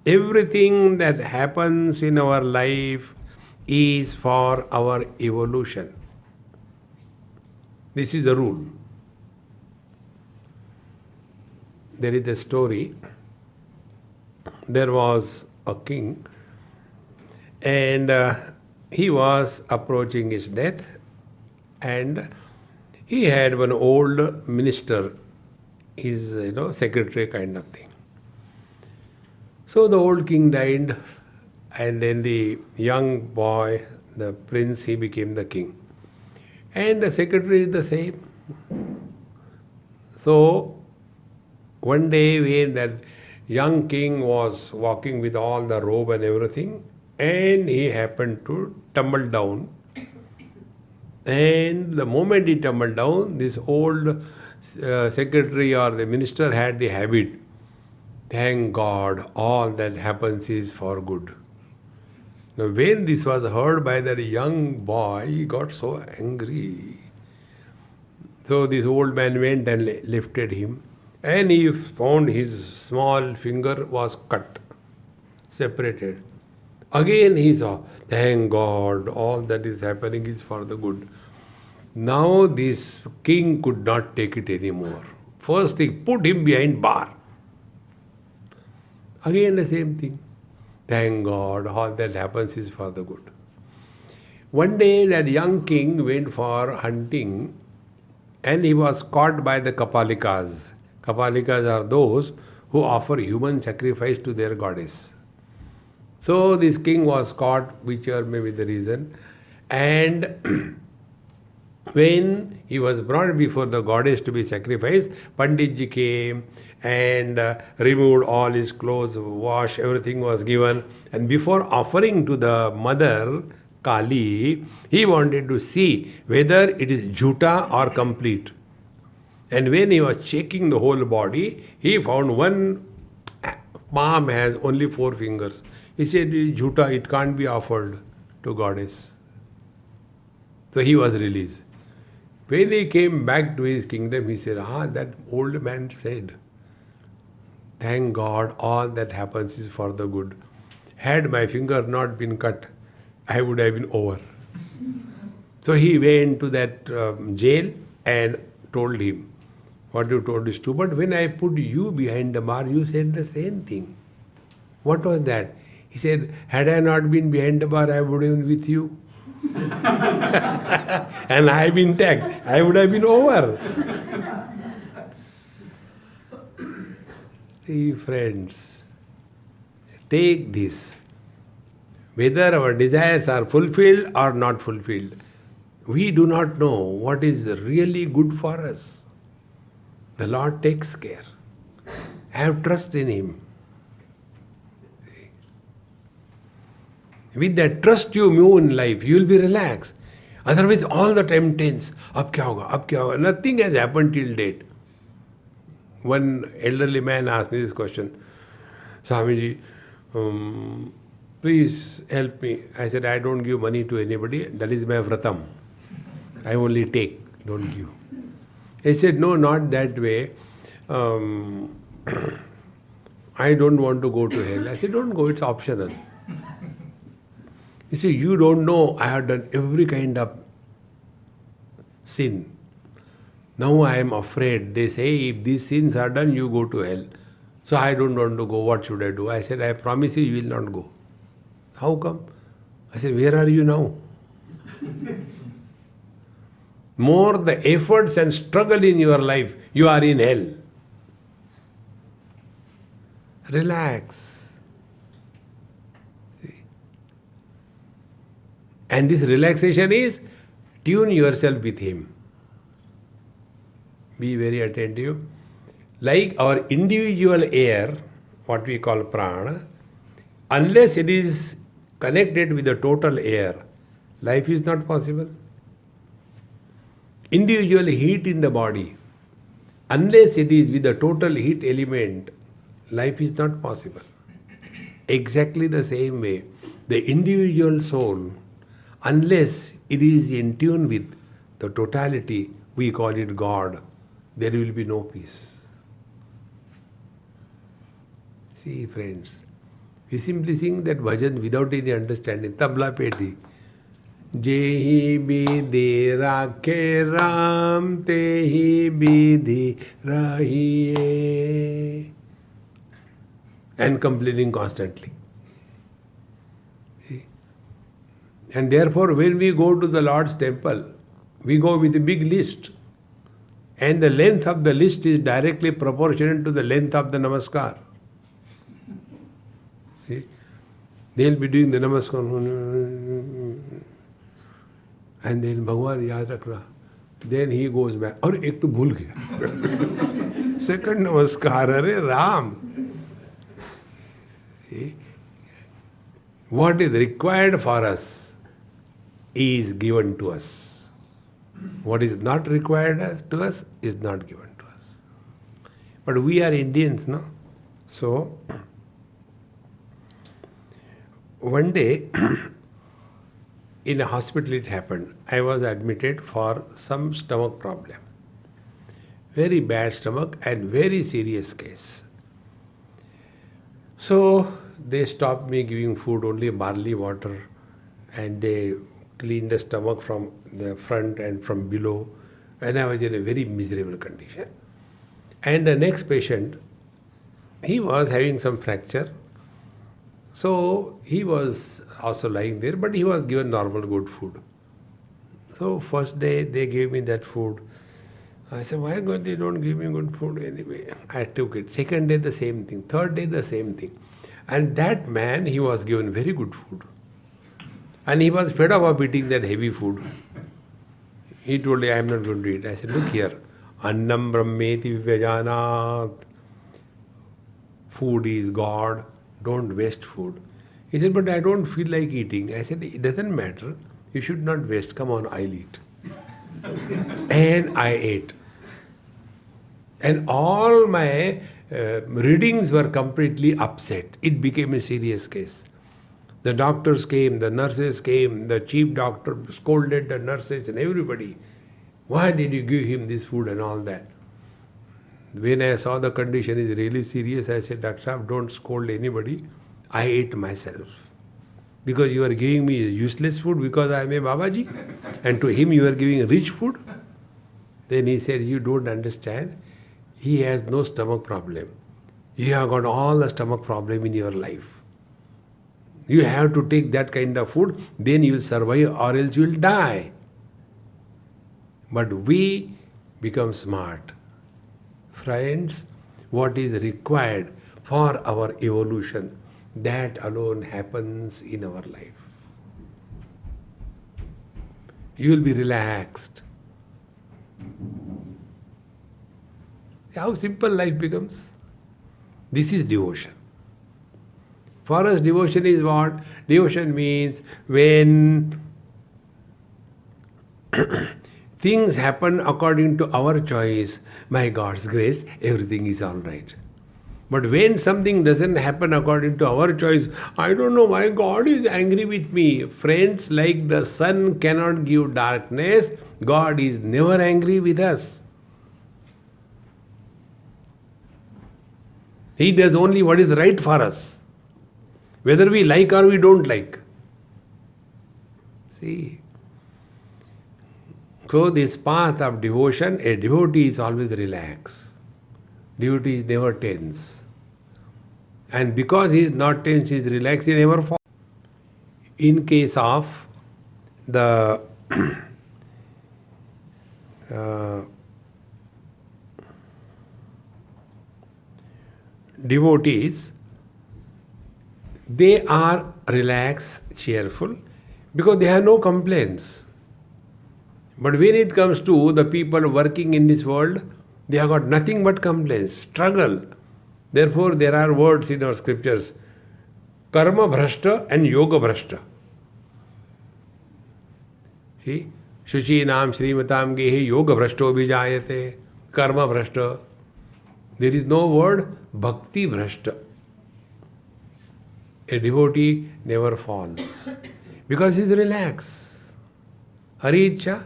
everything that happens in our life is for our evolution. This is the rule. There is a story. There was a king, and he was approaching his death, and he had one old minister, his secretary kind of thing. So the old king died, and then the young boy, the prince, he became the king. And the secretary is the same. So one day when that young king was walking with all the robe and everything, and he happened to tumble down. And the moment he tumbled down, this old secretary or the minister had the habit, thank God, all that happens is for good. Now when this was heard by that young boy, he got so angry. So this old man went and lifted him, and he found his small finger was cut, separated. Again he saw, thank God, all that is happening is for the good. Now this king could not take it anymore. First thing, put him behind bar. Again the same thing. Thank God, all that happens is for the good. One day that young king went for hunting, and he was caught by the Kapalikas. Kapalikas are those who offer human sacrifice to their goddess. So this king was caught, whichever may be the reason, and when he was brought before the goddess to be sacrificed, Panditji came and removed all his clothes, washed, everything was given. And before offering to the mother, Kali, he wanted to see whether it is jhuta or complete. And when he was checking the whole body, he found one palm has only 4 fingers. He said, jhuta, it can't be offered to goddess. So he was released. When he came back to his kingdom, he said, that old man said, thank God, all that happens is for the good. Had my finger not been cut, I would have been over. So he went to that jail and told him, what you told is true, but when I put you behind the bar, you said the same thing. What was that? He said, had I not been behind the bar, I would have been with you. And I have been tagged, I would have been over. See, friends, take this. Whether our desires are fulfilled or not fulfilled, we do not know what is really good for us. The Lord takes care. Have trust in Him. With that trust you move in life, you will be relaxed. Otherwise, all the time tense. Ab kya hoga? Ab kya hoga? Nothing has happened till date. One elderly man asked me this question. Swamiji, please help me. I said, I don't give money to anybody. That is my vratam. I only take, don't give. He said, no, not that way. I don't want to go to hell. I said, don't go, it's optional. You see, you don't know I have done every kind of sin. Now I am afraid. They say, if these sins are done, you go to hell. So I don't want to go. What should I do? I said, I promise you will not go. How come? I said, where are you now? More the efforts and struggle in your life, you are in hell. Relax. And this relaxation is tune yourself with Him. Be very attentive. Like our individual air, what we call prana, Unless it is connected with the total air, life is not possible. Individual heat in the body, unless it is with the total heat element, life is not possible. Exactly the same way, the individual soul, unless it is in tune with the totality, we call it God, there will be no peace. See, friends, we simply sing that bhajan without any understanding. Tabla peti. Jehi bidhi rakhe Ram, tehi bidhi rahiye. And complaining constantly. See? And therefore, when we go to the Lord's temple, we go with a big list. And the length of the list is directly proportionate to the length of the namaskar. See? They'll be doing the namaskar. And then Bhagwan yaad rakhna. Then he goes back. Aur ek to bhul gaya. Second namaskar, Hare Ram. See? What is required for us is given to us. What is not required to us is not given to us. But we are Indians, no? So, one day, in a hospital it happened. I was admitted for some stomach problem. Very bad stomach and very serious case. So, they stopped me giving food, only barley water, and they cleaned the stomach from the front and from below, and I was in a very miserable condition. And the next patient, he was having some fracture, so he was also lying there, but he was given normal good food. So first day they gave me that food. I said, why God they don't give me good food anyway? I took it. Second day the same thing. Third day the same thing. And that man, he was given very good food. And he was fed up of eating that heavy food. He told me, I am not going to eat. I said, look here. Annam brahmeti vyajanat. Food is God. Don't waste food. He said, but I don't feel like eating. I said, it doesn't matter. You should not waste. Come on, I'll eat. And I ate. And all my readings were completely upset. It became a serious case. The doctors came, the nurses came, the chief doctor scolded the nurses and everybody. Why did you give him this food and all that? When I saw the condition is really serious, I said, Dr. Saab, don't scold anybody. I ate myself. Because you are giving me useless food because I am a Babaji. And to him you are giving rich food. Then he said, you don't understand. He has no stomach problem. You have got all the stomach problem in your life. You have to take that kind of food, then you will survive or else you will die. But we become smart. Friends, what is required for our evolution, that alone happens in our life. You will be relaxed. How simple life becomes. This is devotion. For us, devotion is what? Devotion means when things happen according to our choice, by God's grace, everything is all right. But when something doesn't happen according to our choice, I don't know why God is angry with me. Friends, like the sun cannot give darkness, God is never angry with us. He does only what is right for us, whether we like or we don't like. See? So this path of devotion, a devotee is always relaxed. Devotee is never tense. And because he is not tense, he is relaxed, he never falls. In case of the devotees, they are relaxed, cheerful, because they have no complaints. But when it comes to the people working in this world, they have got nothing but complaints, struggle. Therefore, there are words in our scriptures, karma bhrashta and yoga bhrashta. See, Shuchi Nam Srimatam Gehi Yoga Bhrashto Vijayate, Karma Bhrashta. There is no word Bhakti Bhrashta. A devotee never falls because he is relaxed. Hari Ichcha.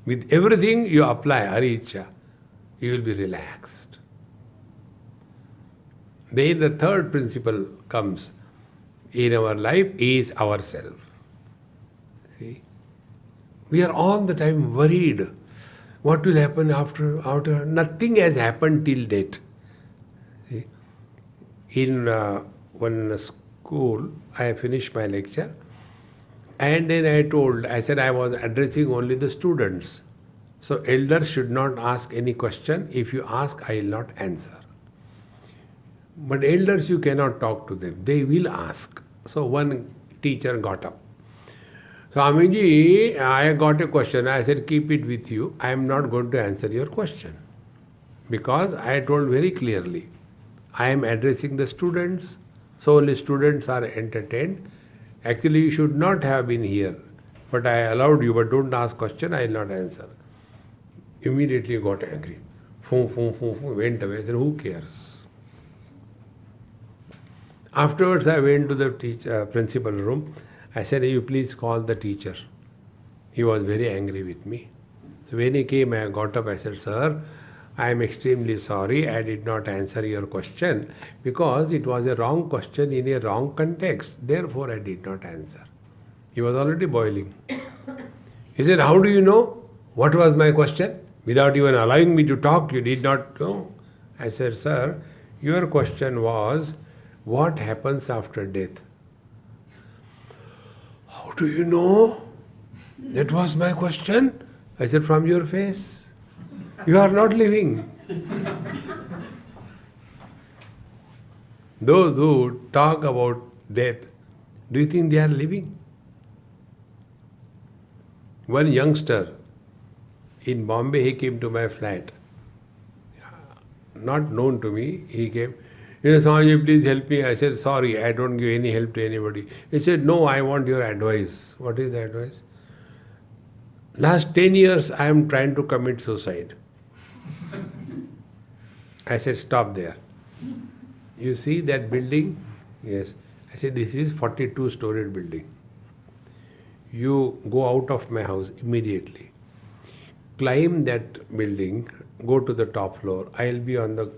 With everything you apply Hari Ichcha, you will be relaxed. Then the third principle comes in our life is ourself. See, we are all the time worried. What will happen after? Nothing has happened till date. See, in one school, I finished my lecture, and then I said I was addressing only the students. So elders should not ask any question. If you ask, I will not answer. But elders, you cannot talk to them. They will ask. So one teacher got up. Swamiji, I got a question. I said, keep it with you. I am not going to answer your question. Because I told very clearly, I am addressing the students. So only students are entertained. Actually, you should not have been here. But I allowed you, but don't ask question, I will not answer. Immediately got angry. Went away. I said, who cares? Afterwards, I went to the principal room. I said, you please call the teacher. He was very angry with me. So when he came, I got up. I said, sir, I am extremely sorry. I did not answer your question because it was a wrong question in a wrong context. Therefore, I did not answer. He was already boiling. He said, how do you know what was my question? Without even allowing me to talk, you did not know. I said, sir, your question was, what happens after death? How do you know? That was my question. I said, from your face. You are not living. Those who talk about death, do you think they are living? One youngster in Bombay, he came to my flat. Not known to me, he came. He said, Swami, please help me. I said, sorry, I don't give any help to anybody. He said, no, I want your advice. What is the advice? Last 10 years, I am trying to commit suicide. I said, stop there. You see that building? Yes. I said, this is 42-storied building. You go out of my house immediately. Climb that building, go to the top floor. I will be on the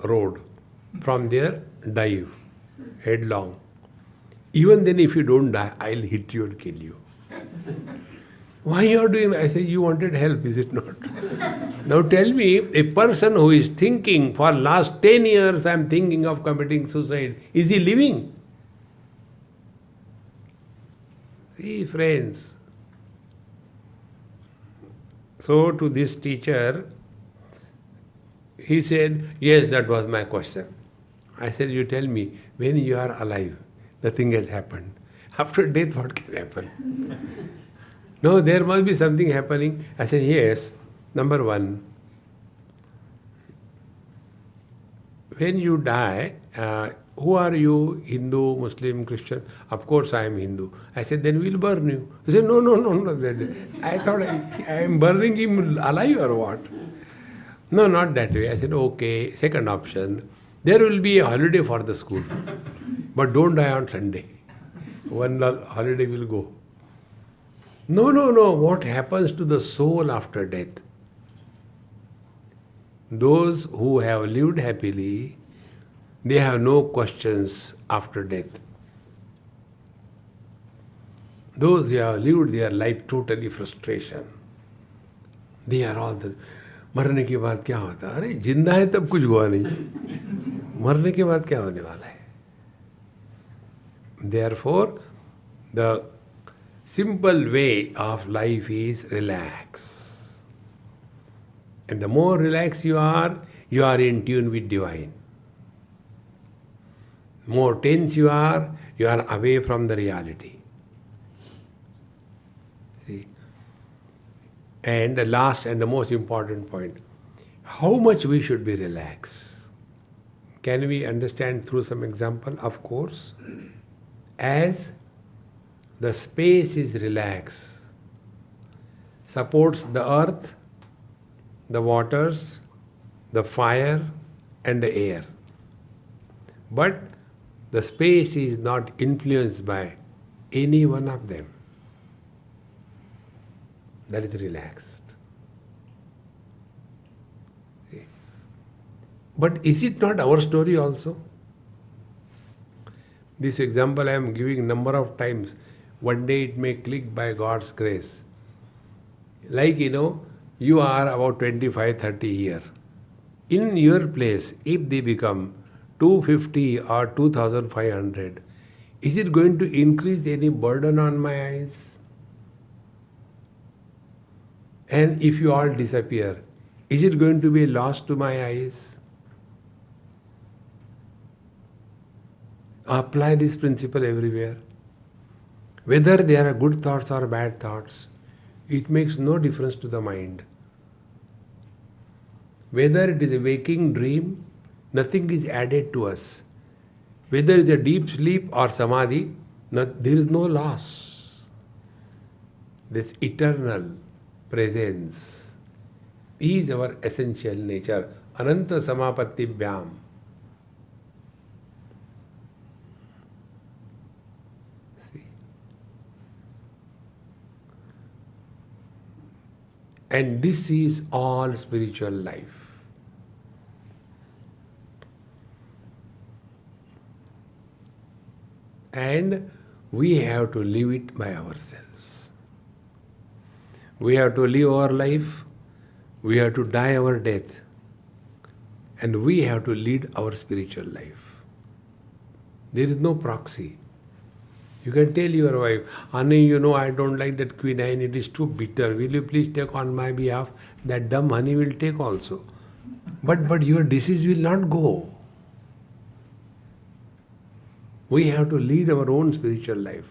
road. From there, dive, headlong. Even then, if you don't die, I will hit you and kill you. Why you are doing? I say, you wanted help, is it not? Now tell me, a person who is thinking for last 10 years, I am thinking of committing suicide, is he living? See, friends. So to this teacher, he said, yes, that was my question. I said, you tell me, when you are alive, nothing has happened. After death, what can happen? No, there must be something happening. I said, yes. Number one, when you die, who are you, Hindu, Muslim, Christian? Of course I am Hindu. I said, then we'll burn you. He said, no. I thought I am burning him alive or what? No, not that way. I said, okay, second option. There will be a holiday for the school. But don't die on Sunday. One holiday will go. No. What happens to the soul after death? Those who have lived happily, they have no questions after death. Those who have lived their life totally frustration, they are all the... मरने के बाद क्या होता है? अरे जिंदा है तब कुछ हुआ नहीं, मरने के बाद क्या होने वाला है? Therefore, the simple way of life is relax. And the more relaxed you are in tune with divine. More tense you are away from the reality. See? And the last and the most important point, how much we should be relaxed. Can we understand through some example? Of course. As the space is relaxed, supports the earth, the waters, the fire, and the air. But the space is not influenced by any one of them. That is relaxed. But is it not our story also? This example I am giving number of times. One day it may click by God's grace. Like you are about 25-30 years. In your place, if they become 250 or 2500, is it going to increase any burden on my eyes? And if you all disappear, is it going to be a loss to my eyes? Apply this principle everywhere. Whether there are good thoughts or bad thoughts, it makes no difference to the mind. Whether it is a waking dream, nothing is added to us. Whether it is a deep sleep or samadhi, there is no loss. This eternal presence is our essential nature. Ananta samapatti-bhyam. See. And this is all spiritual life. And we have to live it by ourselves. We have to live our life, we have to die our death, and we have to lead our spiritual life. There is no proxy. You can tell your wife, honey, I don't like that quinine, it is too bitter. Will you please take on my behalf? That dumb honey will take also. But your disease will not go. We have to lead our own spiritual life.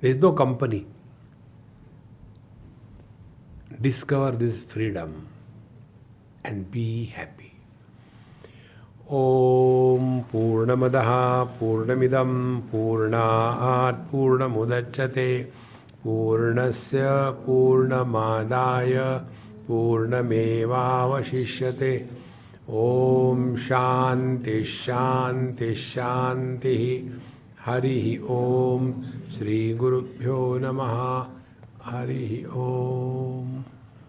There is no company. Discover this freedom and be happy. Om Purnamadaha Purnamidam Purnaat Purnamudachyate Purnasya Purnamadaya Purnamevavashishyate. Om Shanti Shanti Shanti. Hari Om. Shri Gurubhyo Namaha. Hari Om.